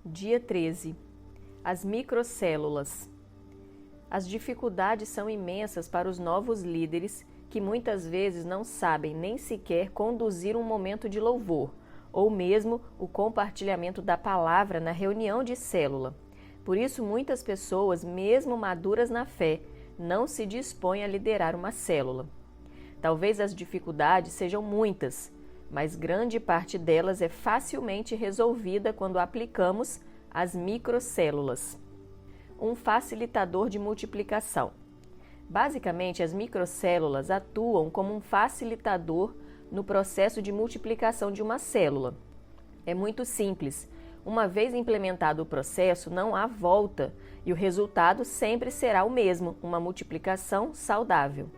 Dia 13. As microcélulas. As dificuldades são imensas para os novos líderes que muitas vezes não sabem nem sequer conduzir um momento de louvor, ou mesmo o compartilhamento da palavra na reunião de célula. Por isso, muitas pessoas, mesmo maduras na fé, não se dispõem a liderar uma célula. Talvez as dificuldades sejam muitas, mas grande parte delas é facilmente resolvida quando aplicamos as microcélulas. Um facilitador de multiplicação. Basicamente, as microcélulas atuam como um facilitador no processo de multiplicação de uma célula. É muito simples. Uma vez implementado o processo, não há volta e o resultado sempre será o mesmo, uma multiplicação saudável.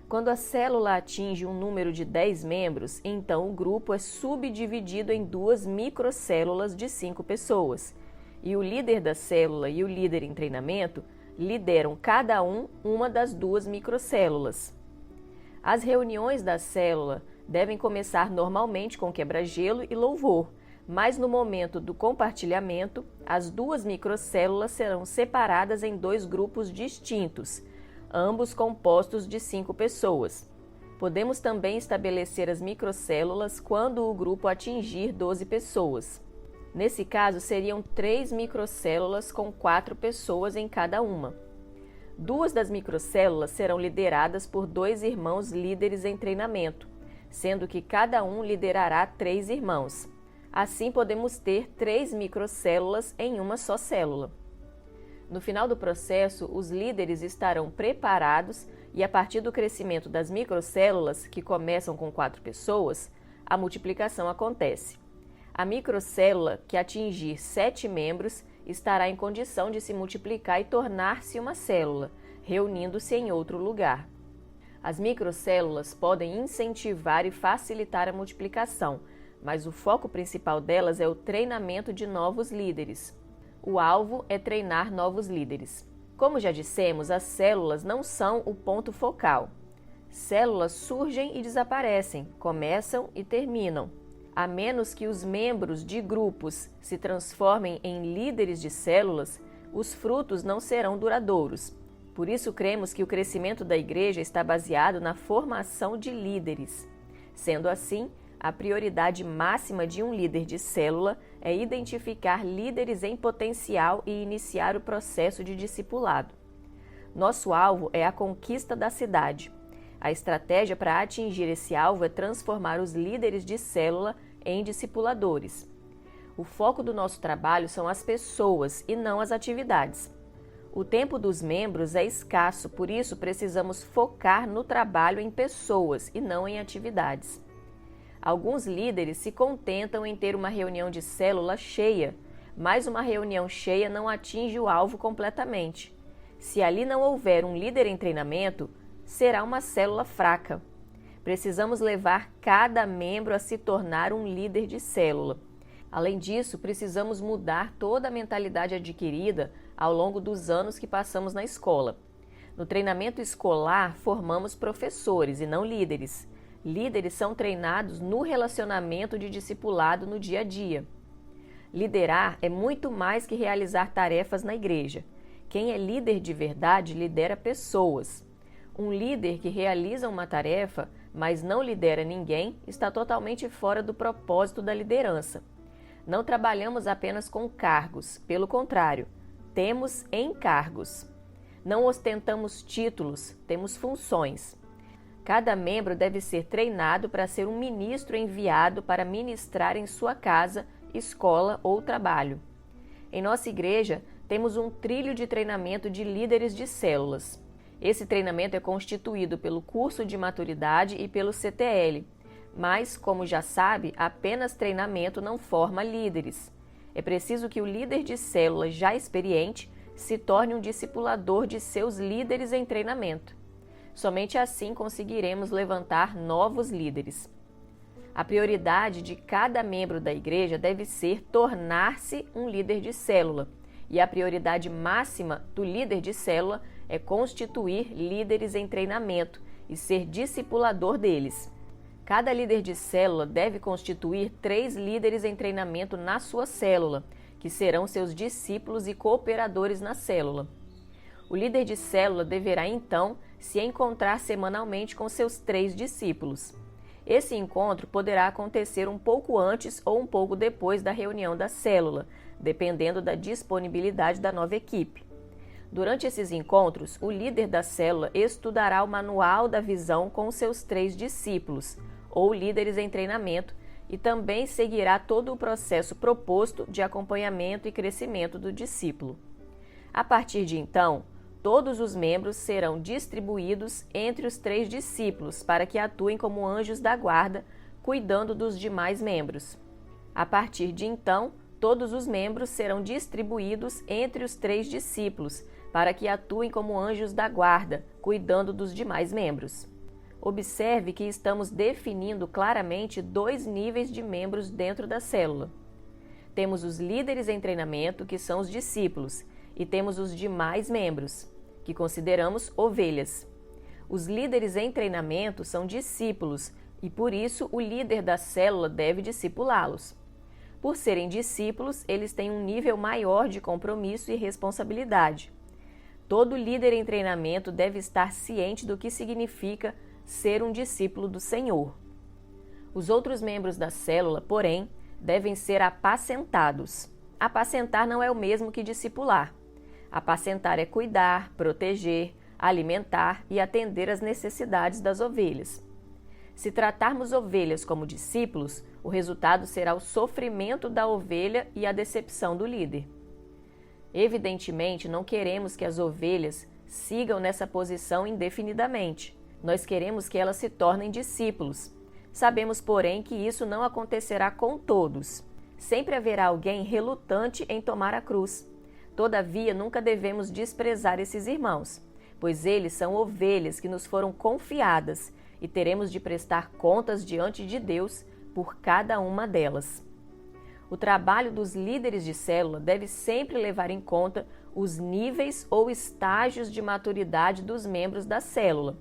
Quando a célula atinge um número de 10 membros, então o grupo é subdividido em 2 microcélulas de 5 pessoas. E o líder da célula e o líder em treinamento lideram cada uma das 2 microcélulas. As reuniões da célula devem começar normalmente com quebra-gelo e louvor, mas no momento do compartilhamento, as 2 microcélulas serão separadas em 2 grupos distintos, ambos compostos de 5 pessoas. Podemos também estabelecer as microcélulas quando o grupo atingir 12 pessoas. Nesse caso, seriam 3 microcélulas com 4 pessoas em cada uma. 2 das microcélulas serão lideradas por 2 irmãos líderes em treinamento, sendo que cada um liderará 3 irmãos. Assim, podemos ter 3 microcélulas em uma só célula. No final do processo, os líderes estarão preparados e, a partir do crescimento das microcélulas, que começam com 4 pessoas, a multiplicação acontece. A microcélula que atingir 7 membros estará em condição de se multiplicar e tornar-se uma célula, reunindo-se em outro lugar. As microcélulas podem incentivar e facilitar a multiplicação, mas o foco principal delas é o treinamento de novos líderes. O alvo é treinar novos líderes. Como já dissemos, as células não são o ponto focal. Células surgem e desaparecem, começam e terminam. A menos que os membros de grupos se transformem em líderes de células, os frutos não serão duradouros. Por isso, cremos que o crescimento da igreja está baseado na formação de líderes. Sendo assim, a prioridade máxima de um líder de célula é identificar líderes em potencial e iniciar o processo de discipulado. Nosso alvo é a conquista da cidade. A estratégia para atingir esse alvo é transformar os líderes de célula em discipuladores. O foco do nosso trabalho são as pessoas e não as atividades. O tempo dos membros é escasso, por isso precisamos focar no trabalho em pessoas e não em atividades. Alguns líderes se contentam em ter uma reunião de célula cheia, mas uma reunião cheia não atinge o alvo completamente. Se ali não houver um líder em treinamento, será uma célula fraca. Precisamos levar cada membro a se tornar um líder de célula. Além disso, precisamos mudar toda a mentalidade adquirida ao longo dos anos que passamos na escola. No treinamento escolar, formamos professores e não líderes. Líderes são treinados no relacionamento de discipulado no dia a dia. Liderar é muito mais que realizar tarefas na igreja. Quem é líder de verdade lidera pessoas. Um líder que realiza uma tarefa, mas não lidera ninguém, está totalmente fora do propósito da liderança. Não trabalhamos apenas com cargos, pelo contrário, temos encargos. Não ostentamos títulos, temos funções. Cada membro deve ser treinado para ser um ministro enviado para ministrar em sua casa, escola ou trabalho. Em nossa igreja, temos um trilho de treinamento de líderes de células. Esse treinamento é constituído pelo curso de maturidade e pelo CTL, mas, como já sabe, apenas treinamento não forma líderes. É preciso que o líder de célula já experiente se torne um discipulador de seus líderes em treinamento. Somente assim conseguiremos levantar novos líderes. A prioridade de cada membro da igreja deve ser tornar-se um líder de célula, e a prioridade máxima do líder de célula é constituir líderes em treinamento e ser discipulador deles. Cada líder de célula deve constituir 3 líderes em treinamento na sua célula, que serão seus discípulos e cooperadores na célula. O líder de célula deverá, então, se encontrar semanalmente com seus 3 discípulos. Esse encontro poderá acontecer um pouco antes ou um pouco depois da reunião da célula, dependendo da disponibilidade da nova equipe. Durante esses encontros, o líder da célula estudará o manual da visão com seus 3 discípulos, ou líderes em treinamento, e também seguirá todo o processo proposto de acompanhamento e crescimento do discípulo. A partir de então, todos os membros serão distribuídos entre os 3 discípulos para que atuem como anjos da guarda, cuidando dos demais membros. A partir de então, todos os membros serão distribuídos entre os 3 discípulos para que atuem como anjos da guarda, cuidando dos demais membros. Observe que estamos definindo claramente 2 níveis de membros dentro da célula. Temos os líderes em treinamento, que são os discípulos, e temos os demais membros, que consideramos ovelhas. Os líderes em treinamento são discípulos e, por isso, o líder da célula deve discipulá-los. Por serem discípulos, eles têm um nível maior de compromisso e responsabilidade. Todo líder em treinamento deve estar ciente do que significa ser um discípulo do Senhor. Os outros membros da célula, porém, devem ser apacentados. Apacentar não é o mesmo que discipular. Apacentar é cuidar, proteger, alimentar e atender às necessidades das ovelhas. Se tratarmos ovelhas como discípulos, o resultado será o sofrimento da ovelha e a decepção do líder. Evidentemente, não queremos que as ovelhas sigam nessa posição indefinidamente. Nós queremos que elas se tornem discípulos. Sabemos, porém, que isso não acontecerá com todos. Sempre haverá alguém relutante em tomar a cruz. Todavia, nunca devemos desprezar esses irmãos, pois eles são ovelhas que nos foram confiadas e teremos de prestar contas diante de Deus por cada uma delas. O trabalho dos líderes de célula deve sempre levar em conta os níveis ou estágios de maturidade dos membros da célula.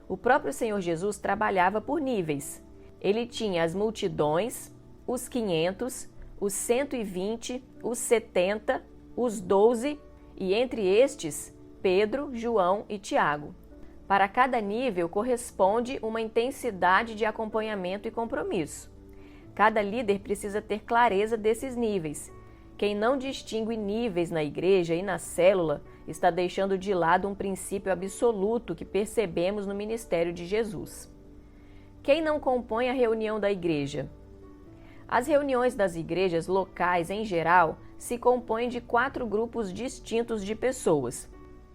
O próprio Senhor Jesus trabalhava por níveis. Ele tinha as multidões, os 500, os 120, os 70, os 12 e, entre estes, Pedro, João e Tiago. Para cada nível corresponde uma intensidade de acompanhamento e compromisso. Cada líder precisa ter clareza desses níveis. Quem não distingue níveis na igreja e na célula está deixando de lado um princípio absoluto que percebemos no ministério de Jesus. Quem não compõe a reunião da igreja? As reuniões das igrejas locais, em geral, se compõem de 4 grupos distintos de pessoas: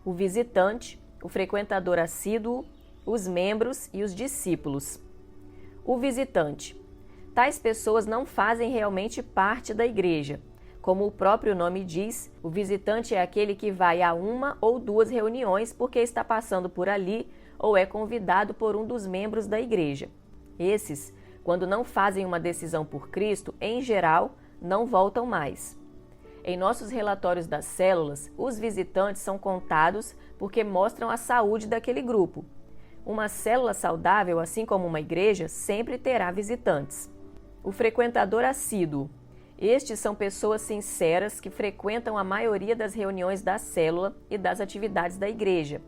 o visitante, o frequentador assíduo, os membros e os discípulos. O visitante. Tais pessoas não fazem realmente parte da igreja. Como o próprio nome diz, o visitante é aquele que vai a 1 ou 2 reuniões porque está passando por ali ou é convidado por um dos membros da igreja. Esses, quando não fazem uma decisão por Cristo, em geral, não voltam mais. Em nossos relatórios das células, os visitantes são contados porque mostram a saúde daquele grupo. Uma célula saudável, assim como uma igreja, sempre terá visitantes. O frequentador assíduo. Estes são pessoas sinceras que frequentam a maioria das reuniões da célula e das atividades da igreja.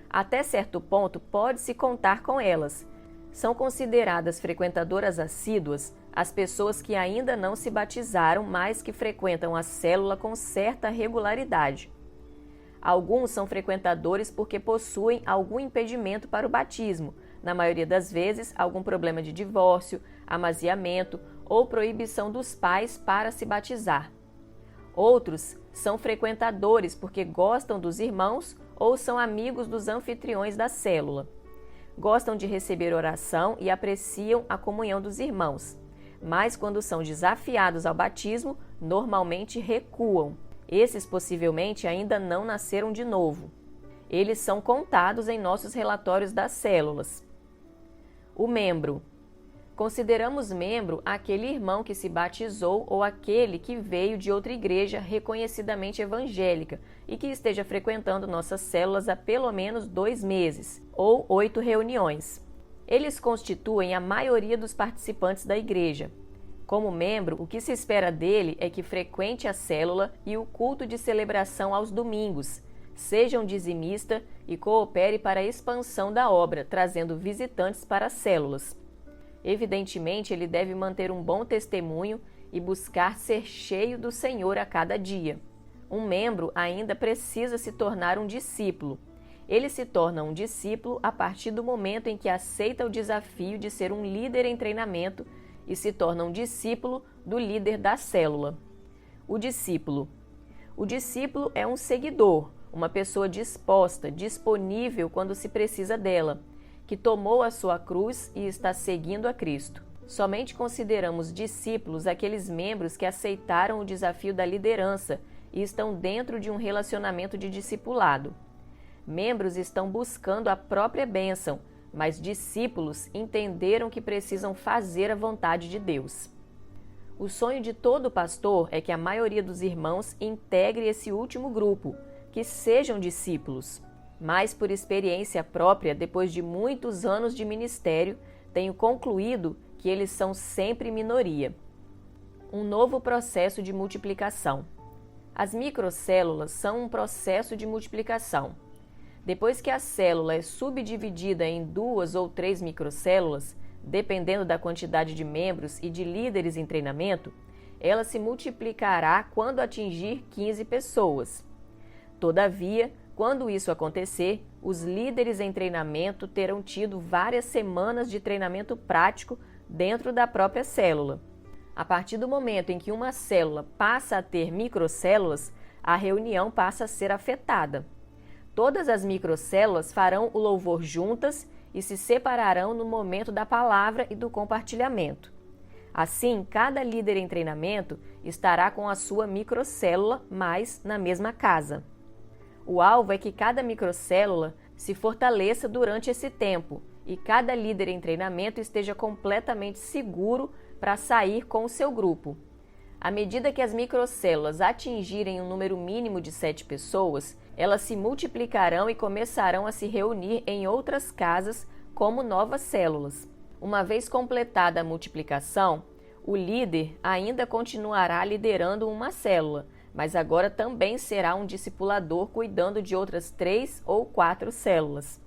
Até certo ponto, pode-se contar com elas. São consideradas frequentadoras assíduas as pessoas que ainda não se batizaram, mas que frequentam a célula com certa regularidade. Alguns são frequentadores porque possuem algum impedimento para o batismo, na maioria das vezes algum problema de divórcio, amaziamento ou proibição dos pais para se batizar. Outros são frequentadores porque gostam dos irmãos ou são amigos dos anfitriões da célula. Gostam de receber oração e apreciam a comunhão dos irmãos, mas quando são desafiados ao batismo, normalmente recuam. Esses possivelmente ainda não nasceram de novo. Eles são contados em nossos relatórios das células. O membro. Consideramos membro aquele irmão que se batizou ou aquele que veio de outra igreja reconhecidamente evangélica e que esteja frequentando nossas células há pelo menos 2 meses, ou 8 reuniões. Eles constituem a maioria dos participantes da igreja. Como membro, o que se espera dele é que frequente a célula e o culto de celebração aos domingos, seja um dizimista e coopere para a expansão da obra, trazendo visitantes para as células. Evidentemente, ele deve manter um bom testemunho e buscar ser cheio do Senhor a cada dia. Um membro ainda precisa se tornar um discípulo. Ele se torna um discípulo a partir do momento em que aceita o desafio de ser um líder em treinamento e se torna um discípulo do líder da célula. O discípulo. O discípulo é um seguidor, uma pessoa disposta, disponível quando se precisa dela, que tomou a sua cruz e está seguindo a Cristo. Somente consideramos discípulos aqueles membros que aceitaram o desafio da liderança e estão dentro de um relacionamento de discipulado. Membros estão buscando a própria bênção, mas discípulos entenderam que precisam fazer a vontade de Deus. O sonho de todo pastor é que a maioria dos irmãos integre esse último grupo, que sejam discípulos. Mas, por experiência própria, depois de muitos anos de ministério, tenho concluído que eles são sempre minoria. Um novo processo de multiplicação. As microcélulas são um processo de multiplicação. Depois que a célula é subdividida em 2 ou 3 microcélulas, dependendo da quantidade de membros e de líderes em treinamento, ela se multiplicará quando atingir 15 pessoas. Todavia, quando isso acontecer, os líderes em treinamento terão tido várias semanas de treinamento prático dentro da própria célula. A partir do momento em que uma célula passa a ter microcélulas, a reunião passa a ser afetada. Todas as microcélulas farão o louvor juntas e se separarão no momento da palavra e do compartilhamento. Assim, cada líder em treinamento estará com a sua microcélula, mas na mesma casa. O alvo é que cada microcélula se fortaleça durante esse tempo e cada líder em treinamento esteja completamente seguro para sair com o seu grupo. À medida que as microcélulas atingirem um número mínimo de 7 pessoas, elas se multiplicarão e começarão a se reunir em outras casas como novas células. Uma vez completada a multiplicação, o líder ainda continuará liderando uma célula, mas agora também será um discipulador cuidando de outras 3 ou 4 células.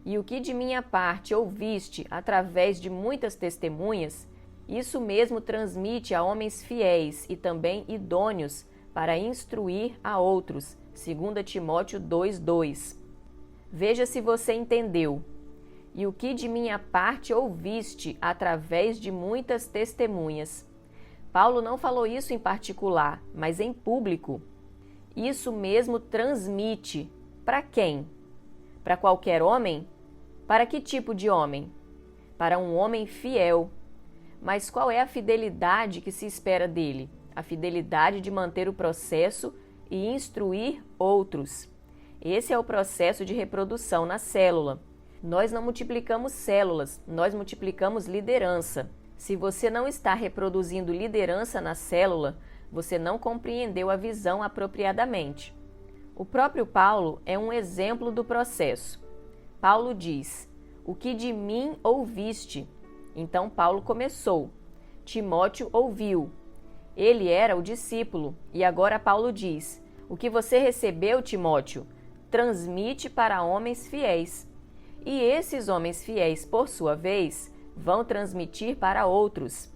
E o que de minha parte ouviste através de muitas testemunhas, isso mesmo transmite a homens fiéis e também idôneos para instruir a outros, 2 Timóteo 2:2. Veja se você entendeu. E o que de minha parte ouviste através de muitas testemunhas. Paulo não falou isso em particular, mas em público. Isso mesmo transmite. Para quem? Para qualquer homem? Para que tipo de homem? Para um homem fiel. Mas qual é a fidelidade que se espera dele? A fidelidade de manter o processo e instruir outros. Esse é o processo de reprodução na célula. Nós não multiplicamos células, nós multiplicamos liderança. Se você não está reproduzindo liderança na célula, você não compreendeu a visão apropriadamente. O próprio Paulo é um exemplo do processo. Paulo diz: "O que de mim ouviste?" Então Paulo começou. Timóteo ouviu. Ele era o discípulo. E agora Paulo diz: "O que você recebeu, Timóteo, transmite para homens fiéis." E esses homens fiéis, por sua vez, vão transmitir para outros.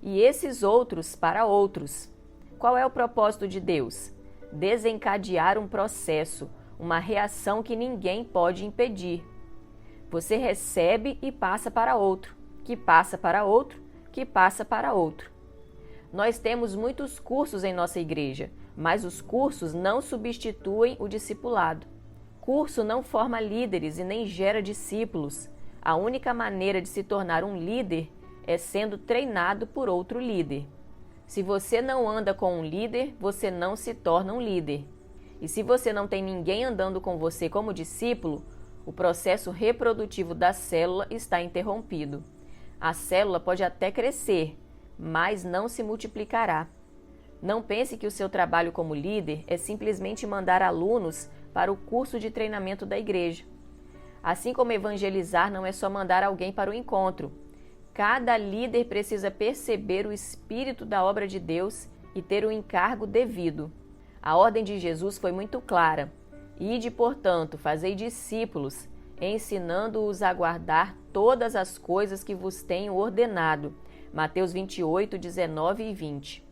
E esses outros para outros. Qual é o propósito de Deus? Desencadear um processo, uma reação que ninguém pode impedir. Você recebe e passa para outro, que passa para outro, que passa para outro. Nós temos muitos cursos em nossa igreja, mas os cursos não substituem o discipulado. Curso não forma líderes e nem gera discípulos. A única maneira de se tornar um líder é sendo treinado por outro líder. Se você não anda com um líder, você não se torna um líder. E se você não tem ninguém andando com você como discípulo, o processo reprodutivo da célula está interrompido. A célula pode até crescer, mas não se multiplicará. Não pense que o seu trabalho como líder é simplesmente mandar alunos para o curso de treinamento da igreja. Assim como evangelizar não é só mandar alguém para o encontro. Cada líder precisa perceber o espírito da obra de Deus e ter o encargo devido. A ordem de Jesus foi muito clara. Ide, portanto, fazei discípulos, ensinando-os a guardar todas as coisas que vos tenho ordenado. Mateus 28, 19 e 20.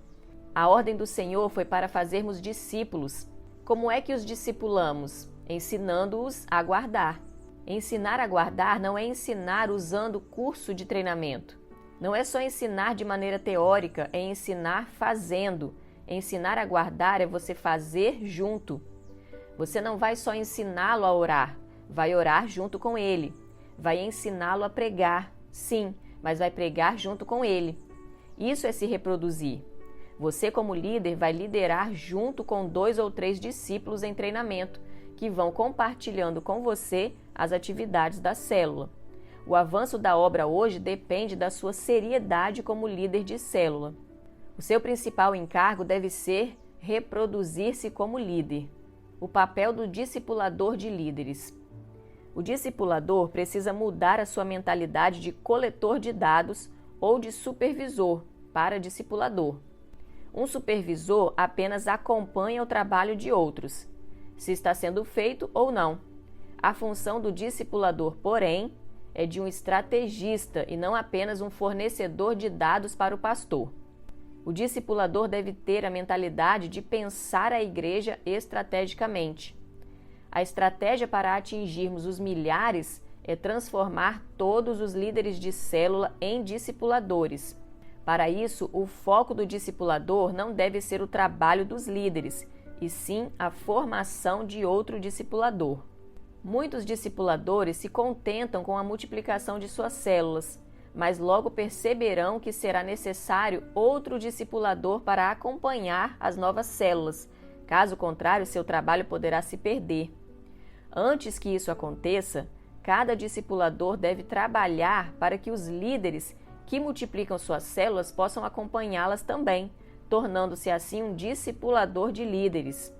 A ordem do Senhor foi para fazermos discípulos. Como é que os discipulamos? Ensinando-os a guardar. Ensinar a guardar não é ensinar usando curso de treinamento. Não é só ensinar de maneira teórica, é ensinar fazendo. Ensinar a guardar é você fazer junto. Você não vai só ensiná-lo a orar, vai orar junto com ele. Vai ensiná-lo a pregar, sim, mas vai pregar junto com ele. Isso é se reproduzir. Você, como líder, vai liderar junto com 2 ou 3 discípulos em treinamento, que vão compartilhando com você as atividades da célula. O avanço da obra hoje depende da sua seriedade como líder de célula. O seu principal encargo deve ser reproduzir-se como líder. O papel do discipulador de líderes. O discipulador precisa mudar a sua mentalidade de coletor de dados ou de supervisor para discipulador. Um supervisor apenas acompanha o trabalho de outros, se está sendo feito ou não. A função do discipulador, porém, é de um estrategista e não apenas um fornecedor de dados para o pastor. O discipulador deve ter a mentalidade de pensar a igreja estrategicamente. A estratégia para atingirmos os milhares é transformar todos os líderes de célula em discipuladores. Para isso, o foco do discipulador não deve ser o trabalho dos líderes, e sim a formação de outro discipulador. Muitos discipuladores se contentam com a multiplicação de suas células, mas logo perceberão que será necessário outro discipulador para acompanhar as novas células. Caso contrário, seu trabalho poderá se perder. Antes que isso aconteça, cada discipulador deve trabalhar para que os líderes que multiplicam suas células possam acompanhá-las também, tornando-se assim um discipulador de líderes.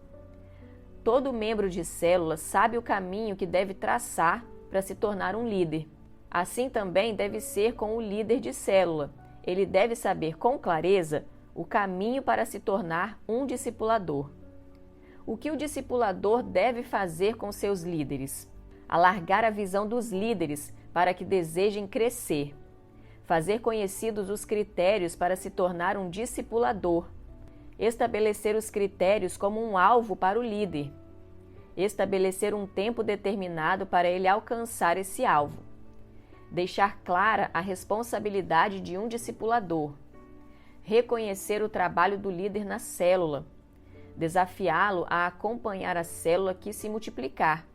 Todo membro de célula sabe o caminho que deve traçar para se tornar um líder. Assim também deve ser com o líder de célula. Ele deve saber com clareza o caminho para se tornar um discipulador. O que o discipulador deve fazer com seus líderes? Alargar a visão dos líderes para que desejem crescer. Fazer conhecidos os critérios para se tornar um discipulador. Estabelecer os critérios como um alvo para o líder. Estabelecer um tempo determinado para ele alcançar esse alvo. Deixar clara a responsabilidade de um discipulador. Reconhecer o trabalho do líder na célula. Desafiá-lo a acompanhar a célula que se multiplicar.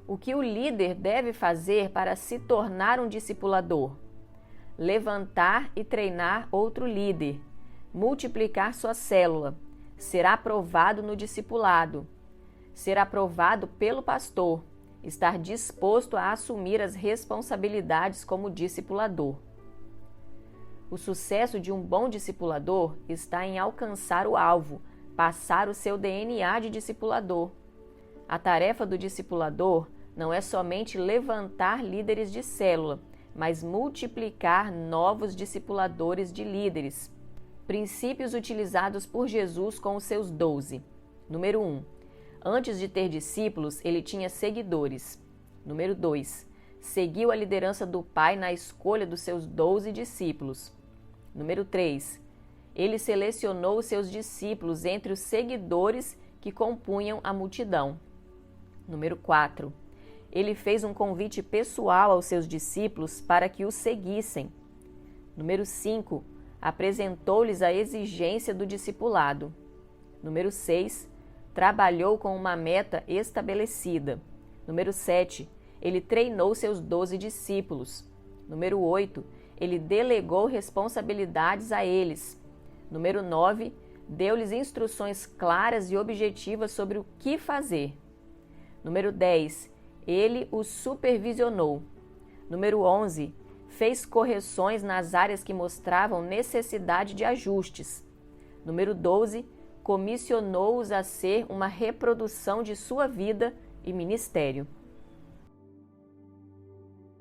O que o líder deve fazer para se tornar um discipulador? Levantar e treinar outro líder. Multiplicar sua célula. Ser aprovado no discipulado. Ser aprovado pelo pastor. Estar disposto a assumir as responsabilidades como discipulador. O sucesso de um bom discipulador está em alcançar o alvo, passar o seu DNA de discipulador. A tarefa do discipulador não é somente levantar líderes de célula, mas multiplicar novos discipuladores de líderes. Princípios utilizados por Jesus com os seus 12. Número 1. Antes de ter discípulos, ele tinha seguidores. Número 2. Seguiu a liderança do Pai na escolha dos seus 12 discípulos. Número 3. Ele selecionou os seus discípulos entre os seguidores que compunham a multidão. Número 4. Ele fez um convite pessoal aos seus discípulos para que o seguissem. Número 5. Apresentou-lhes a exigência do discipulado. Número 6. Trabalhou com uma meta estabelecida. Número 7. Ele treinou seus 12 discípulos. Número 8. Ele delegou responsabilidades a eles. Número 9. Deu-lhes instruções claras e objetivas sobre o que fazer. Número 10. Ele os supervisionou. Número 11. Fez correções nas áreas que mostravam necessidade de ajustes. Número 12. Comissionou-os a ser uma reprodução de sua vida e ministério.